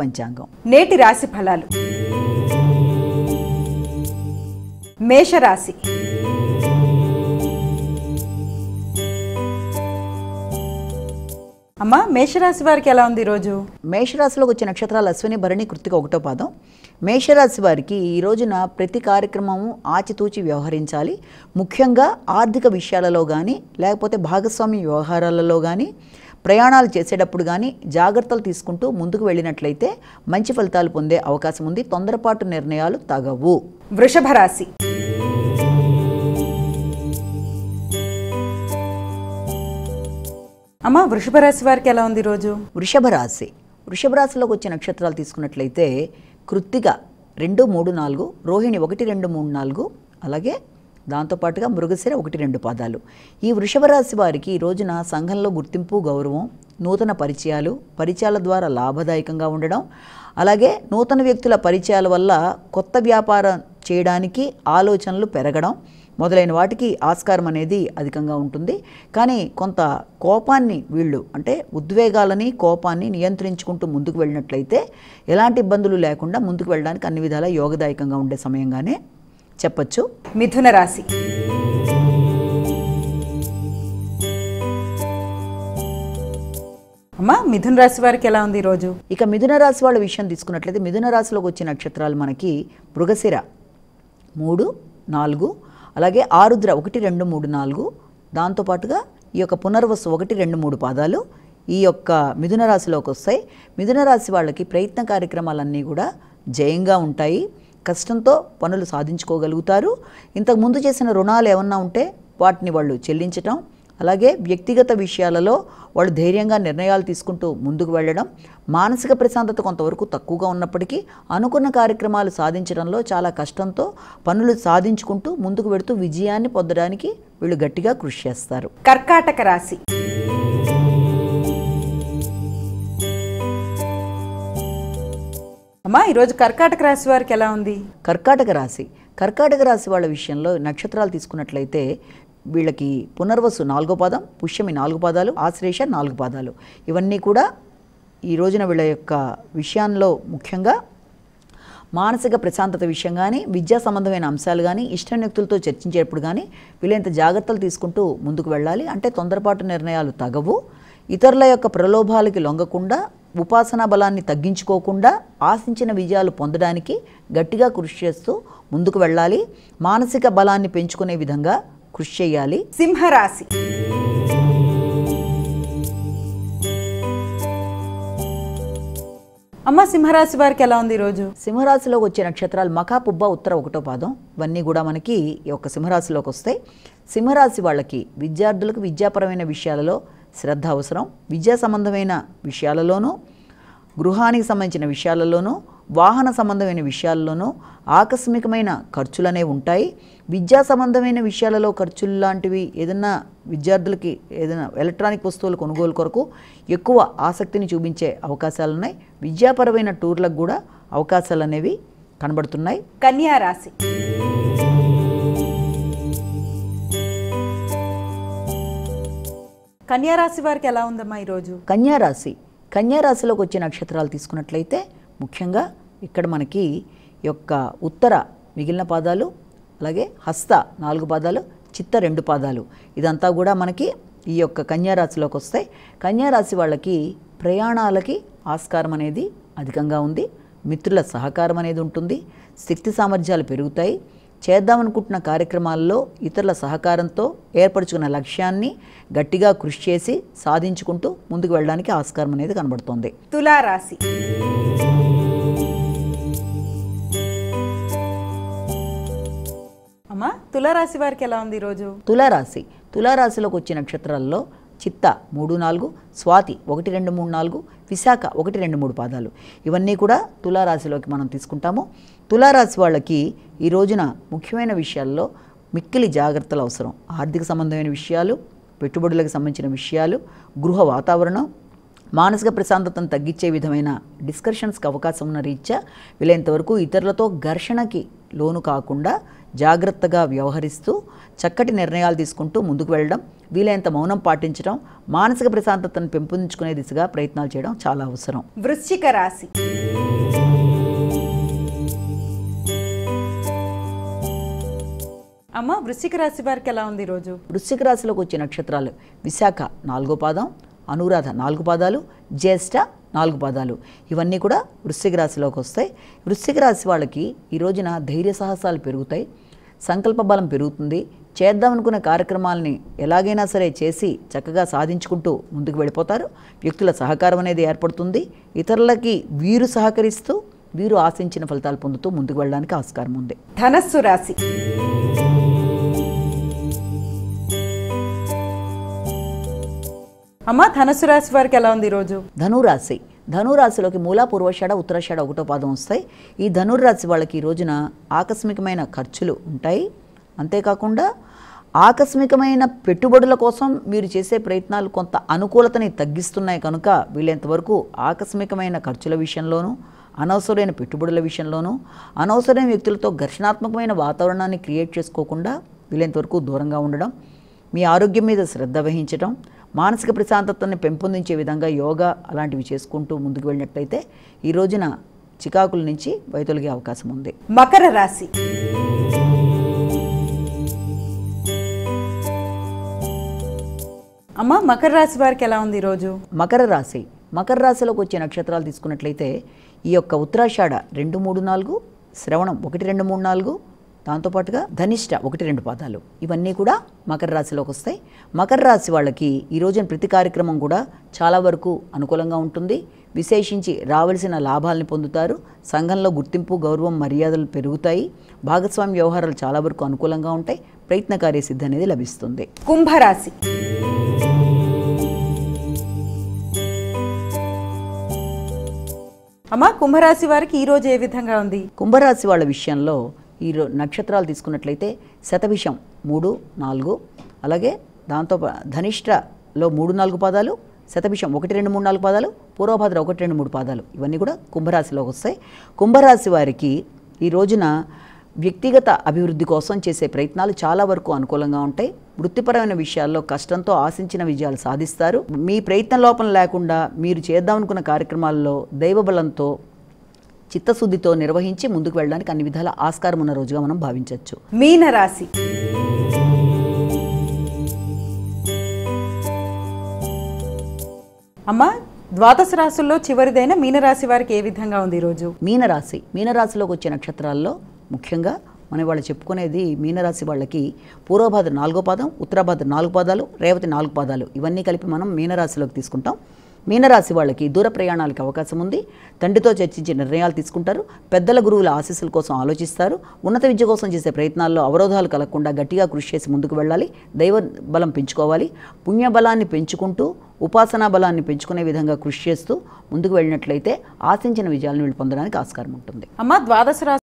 పంచాంగం నేటి రాశి ఫలాలు. మేషరాశి. అమ్మా, మేషరాశి వారికి ఎలా ఉంది ఈరోజు? మేషరాశిలోకి వచ్చే నక్షత్రాలు అశ్విని, భరణి, కృత్తిక 1వ పాదం. మేషరాశి వారికి ఈ రోజున ప్రతి కార్యక్రమము ఆచితూచి వ్యవహరించాలి. ముఖ్యంగా ఆర్థిక విషయాలలో కానీ లేకపోతే భాగస్వామి వ్యవహారాలలో కానీ ప్రయాణాలు చేసేటప్పుడు కానీ జాగ్రత్తలు తీసుకుంటూ ముందుకు వెళ్ళినట్లయితే మంచి ఫలితాలు పొందే అవకాశం ఉంది. తొందరపాటు నిర్ణయాలు తగవు. వృషభ రాశి. అమ్మా, వృషభ రాశి వారికి ఎలా ఉంది ఈరోజు? వృషభ రాశిలోకి వచ్చే నక్షత్రాలు తీసుకున్నట్లయితే కృత్తిక 2, 3, 4, రోహిణి 1, 2, 3, 4, అలాగే దాంతోపాటుగా మృగశిర 1, 2 పాదాలు. ఈ వృషభ రాశి వారికి ఈ రోజున సంఘంలో గుర్తింపు, గౌరవం, నూతన పరిచయాల ద్వారా లాభదాయకంగా ఉండడం, అలాగే నూతన వ్యక్తుల పరిచయాల వల్ల కొత్త వ్యాపారం చేయడానికి ఆలోచనలు పెరగడం మొదలైన వాటికి ఆస్కారం అనేది అధికంగా ఉంటుంది. కానీ కొంత కోపాన్ని అంటే ఉద్వేగాలని, కోపాన్ని నియంత్రించుకుంటూ ముందుకు వెళ్ళినట్లయితే ఎలాంటి ఇబ్బందులు లేకుండా ముందుకు వెళ్ళడానికి అన్ని విధాలా యోగదాయకంగా ఉండే సమయంగానే చెప్పచ్చు. మిథున రాశి. అమ్మా, మిథున రాశి వారికి ఎలా ఉంది ఈరోజు? ఇక మిథున రాశి వాళ్ళ విషయం తీసుకున్నట్లయితే మిథున రాశిలోకి వచ్చే నక్షత్రాలు మనకి మృగశిర 3, 4, అలాగే ఆరుద్ర 1, 2, 3, 4, దాంతోపాటుగా ఈ యొక్క పునర్వసు 1, 2, 3 పాదాలు ఈ యొక్క మిథున రాశిలోకి వస్తాయి. మిథున రాశి వాళ్ళకి ప్రయత్న కార్యక్రమాలన్నీ కూడా జయంగా ఉంటాయి. కష్టంతో పనులు సాధించుకోగలుగుతారు. ఇంతకుముందు చేసిన రుణాలు ఏమన్నా ఉంటే వాటిని వాళ్ళు చెల్లించటం, అలాగే వ్యక్తిగత విషయాలలో వాళ్ళు ధైర్యంగా నిర్ణయాలు తీసుకుంటూ ముందుకు వెళ్ళడం, మానసిక ప్రశాంతత కొంతవరకు తక్కువగా ఉన్నప్పటికీ అనుకున్న కార్యక్రమాలు సాధించడంలో చాలా కష్టంతో పనులు సాధించుకుంటూ ముందుకు వెళుతూ విజయాన్ని పొందడానికి వీళ్ళు గట్టిగా కృషి చేస్తారు. కర్కాటక రాశి. అమ్మా, ఈరోజు కర్కాటక రాశి వారికి ఎలా ఉంది? కర్కాటక రాశి వాళ్ళ విషయంలో నక్షత్రాలు తీసుకున్నట్లయితే వీళ్ళకి పునర్వసు 4వ పాదం, పుష్యమి 4 పాదాలు, ఆశ్లేష 4 పాదాలు. ఇవన్నీ కూడా ఈ రోజున వీళ్ళ యొక్క విషయాల్లో ముఖ్యంగా మానసిక ప్రశాంతత విషయం కానీ, విద్యా సంబంధమైన అంశాలు కానీ, ఇష్టం వ్యక్తులతో చర్చించేటప్పుడు కానీ వీళ్ళంత జాగ్రత్తలు తీసుకుంటూ ముందుకు వెళ్ళాలి. అంటే తొందరపాటు నిర్ణయాలు తగవు. ఇతరుల యొక్క ప్రలోభాలకి లొంగకుండా, ఉపాసనా బలాన్ని తగ్గించుకోకుండా ఆశించిన విజయాలు పొందడానికి గట్టిగా కృషి చేస్తూ ముందుకు వెళ్ళాలి. మానసిక బలాన్ని పెంచుకునే విధంగా కృషి చేయాలి. సింహరాశి. అమ్మ, సింహరాశి వారికి ఎలా ఉంది ఈరోజు? సింహరాశిలోకి వచ్చే నక్షత్రాలు మఖ, పుబ్బ, ఉత్తర 1వ పాదం. ఇవన్నీ కూడా మనకి ఈ యొక్క సింహరాశిలోకి వస్తాయి. సింహరాశి వాళ్ళకి విద్యార్థులకు విద్యాపరమైన విషయాలలో శ్రద్ధ అవసరం. విద్యా సంబంధమైన విషయాలలోనూ, గృహానికి సంబంధించిన విషయాలలోనూ, వాహన సంబంధమైన విషయాల్లోనూ ఆకస్మికమైన ఖర్చులనే ఉంటాయి. విద్యా సంబంధమైన విషయాలలో ఖర్చులు లాంటివి ఏదైనా విద్యార్థులకి ఏదైనా ఎలక్ట్రానిక్ వస్తువుల కొనుగోలు కొరకు ఎక్కువ ఆసక్తిని చూపించే అవకాశాలు ఉన్నాయి. విద్యాపరమైన టూర్లకు కూడా అవకాశాలు అనేవి కనబడుతున్నాయి. కన్యా రాశి. కన్యా రాశి వారికి ఎలా ఉందమ్మా ఈరోజు? కన్యా రాశిలోకి వచ్చే నక్షత్రాలు తీసుకున్నట్లయితే ముఖ్యంగా ఇక్కడ మనకి యొక్క ఉత్తర మిగిలిన పాదాలు, అలాగే హస్త 4 పాదాలు, చిత్త 2 పాదాలు, ఇదంతా కూడా మనకి ఈ యొక్క కన్యా రాశిలోకి వస్తాయి. కన్యా రాశి వాళ్ళకి ప్రయాణాలకి ఆస్కారం అనేది అధికంగా ఉంది. మిత్రుల సహకారం అనేది ఉంటుంది. శక్తి సామర్థ్యాలు పెరుగుతాయి. చేద్దామనుకుంటున్న కార్యక్రమాల్లో ఇతరుల సహకారంతో ఏర్పరచుకున్న లక్ష్యాన్ని గట్టిగా కృషి చేసి సాధించుకుంటూ ముందుకు వెళ్ళడానికి ఆస్కారం అనేది కనబడుతుంది. తులారాశి. అమ్మా, తులారాశి వారికి ఎలా ఉంది ఈరోజు? తులారాశిలోకి వచ్చే నక్షత్రాల్లో చిత్త 3, 4, స్వాతి 1, 2, 3, 4, విశాఖ 1, 2, 3 పాదాలు. ఇవన్నీ కూడా తులారాశిలోకి మనం తీసుకుంటాము. తులారాశి వాళ్ళకి ఈ రోజున ముఖ్యమైన విషయాల్లో మిక్కిలి జాగ్రత్తలు అవసరం. ఆర్థిక సంబంధమైన విషయాలు, పెట్టుబడులకు సంబంధించిన విషయాలు, గృహ వాతావరణం, మానసిక ప్రశాంతతను తగ్గించే విధమైన డిస్కషన్స్కి అవకాశం ఉన్న రీత్యా వీలైనంతవరకు ఇతరులతో ఘర్షణకి లోను కాకుండా జాగ్రత్తగా వ్యవహరిస్తూ చక్కటి నిర్ణయాలు తీసుకుంటూ ముందుకు వెళ్ళడం, వీలైనంత మౌనం పాటించడం, మానసిక ప్రశాంతతను పెంపొందించుకునే దిశగా ప్రయత్నాలు చేయడం చాలా అవసరం. వృశ్చిక రాశి. అమ్మ, వృశ్చిక రాశి వారికి ఎలా ఉంది ఈరోజు? వృశ్చిక రాశిలోకి వచ్చే నక్షత్రాలు విశాఖ 4వ పాదం, అనురాధ 4 పాదాలు, జ్యేష్ఠ 4 పాదాలు, ఇవన్నీ కూడా వృశ్చిక రాశిలోకి వస్తాయి. వృశ్చిక రాశి వాళ్ళకి ఈ రోజున ధైర్య సాహసాలు పెరుగుతాయి, సంకల్ప బలం పెరుగుతుంది. చేద్దామనుకున్న కార్యక్రమాలని ఎలాగైనా సరే చేసి చక్కగా సాధించుకుంటూ ముందుకు వెళ్ళిపోతారు. వ్యక్తుల సహకారం అనేది ఏర్పడుతుంది. ఇతరులకి వీరు సహకరిస్తూ వీరు ఆశించిన ఫలితాలు పొందుతూ ముందుకు వెళ్ళడానికి ఆస్కారం ఉంది. ధనస్సు రాశి. అమ్మ, ధనస్సు రాశి వారికి ఎలా ఉంది ఈరోజు? ధనురాశి. ధనురాశిలోకి మూల, పూర్వషాఢ, ఉత్తరాషాఢ 1వ పాదం వస్తాయి. ఈ ధనుర్రాశి వాళ్ళకి ఈ రోజున ఆకస్మికమైన ఖర్చులు ఉంటాయి. అంతేకాకుండా ఆకస్మికమైన పెట్టుబడుల కోసం మీరు చేసే ప్రయత్నాలు కొంత అనుకూలతని తగ్గిస్తున్నాయి కనుక వీళ్ళంతవరకు ఆకస్మికమైన ఖర్చుల విషయంలోనూ, అనవసరమైన పెట్టుబడుల విషయంలోనూ, అనవసరమైన వ్యక్తులతో ఘర్షణాత్మకమైన వాతావరణాన్ని క్రియేట్ చేసుకోకుండా వీళ్ళంతవరకు దూరంగా ఉండడం, మీ ఆరోగ్యం మీద శ్రద్ధ వహించడం, మానసిక ప్రశాంతతని పెంపొందించే విధంగా యోగా అలాంటివి చేసుకుంటూ ముందుకు వెళ్ళినట్లయితే ఈ రోజున చికాకుల నుంచి వైదొలిగే అవకాశం ఉంది. మకర రాశి. అమ్మ, మకర రాశి వారికి ఎలా ఉంది ఈరోజు? మకర రాశి. మకర రాశిలోకి వచ్చే నక్షత్రాలు తీసుకున్నట్లయితే ఈ యొక్క ఉత్తరాషాఢ 2, 3, 4, శ్రవణం 1, 2, 3, 4, దాంతోపాటుగా ధనిష్ట 1, 2 పాదాలు, ఇవన్నీ కూడా మకర రాశిలోకి వస్తాయి. మకర రాశి వాళ్ళకి ఈ రోజున ప్రతి కార్యక్రమం కూడా చాలా వరకు అనుకూలంగా ఉంటుంది. విశేషించి రావాల్సిన లాభాలను పొందుతారు. సంఘంలో గుర్తింపు, గౌరవం, మర్యాదలు పెరుగుతాయి. భాగస్వామ్య వ్యవహారాలు చాలా వరకు అనుకూలంగా ఉంటాయి. ప్రయత్న కార్యసిద్ధి అనేది లభిస్తుంది. కుంభరాశి. అమ్మ, కుంభరాశి వారికి ఈరోజు ఏ విధంగా ఉంది? కుంభరాశి వాళ్ళ విషయంలో ఈ నక్షత్రాలు తీసుకున్నట్లయితే శతభిషం 3, 4, అలాగే దాంతో ధనిష్ఠలో 3, 4 పాదాలు, శతభిషం 1, 2, 3, 4 పాదాలు, పూర్వభద్ర 1, 2, 3 పాదాలు, ఇవన్నీ కూడా కుంభరాశిలోకి వస్తాయి. కుంభరాశి వారికి ఈ రోజున వ్యక్తిగత అభివృద్ధి కోసం చేసే ప్రయత్నాలు చాలా వరకు అనుకూలంగా ఉంటాయి. వృత్తిపరమైన విషయాల్లో కష్టంతో ఆశించిన విజయాలు సాధిస్తారు. మీ ప్రయత్న లోపం లేకుండా మీరు చేద్దామనుకున్న కార్యక్రమాల్లో దైవబలంతో, చిత్తశుద్ధితో నిర్వహించి ముందుకు వెళ్ళడానికి అన్ని విధాల ఆస్కారం ఉన్న రోజుగా మనం భావించవచ్చు. మీనరాశి. అమ్మ, ద్వాదశ రాశుల్లో చివరిదైన మీనరాశి వారికి ఏ విధంగా ఉంది ఈరోజు? మీనరాశి. మీనరాశిలోకి వచ్చే నక్షత్రాల్లో ముఖ్యంగా మనం వాళ్ళు చెప్పుకునేది మీనరాశి వాళ్ళకి పూర్వభాద్ర 4వ పాదం, ఉత్తరాభాద్ర 4 పాదాలు, రేవతి 4 పాదాలు, ఇవన్నీ కలిపి మనం మీనరాశిలోకి తీసుకుంటాం. మీనరాశి వాళ్ళకి దూర ప్రయాణాలకు అవకాశం ఉంది. తండ్రితో చర్చించి నిర్ణయాలు తీసుకుంటారు. పెద్దల గురువుల ఆశీస్సుల కోసం ఆలోచిస్తారు. ఉన్నత విద్య కోసం చేసే ప్రయత్నాల్లో అవరోధాలు కలగకుండా గట్టిగా కృషి చేసి ముందుకు వెళ్ళాలి. దైవ బలం పెంచుకోవాలి. పుణ్యబలాన్ని పెంచుకుంటూ ఉపాసనా బలాన్ని పెంచుకునే విధంగా కృషి చేస్తూ ముందుకు వెళ్ళినట్లయితే ఆశించిన విజయాలను వీళ్ళు పొందడానికి ఆస్కారం ఉంటుంది. అమ్మ, ద్వాదశ రాశి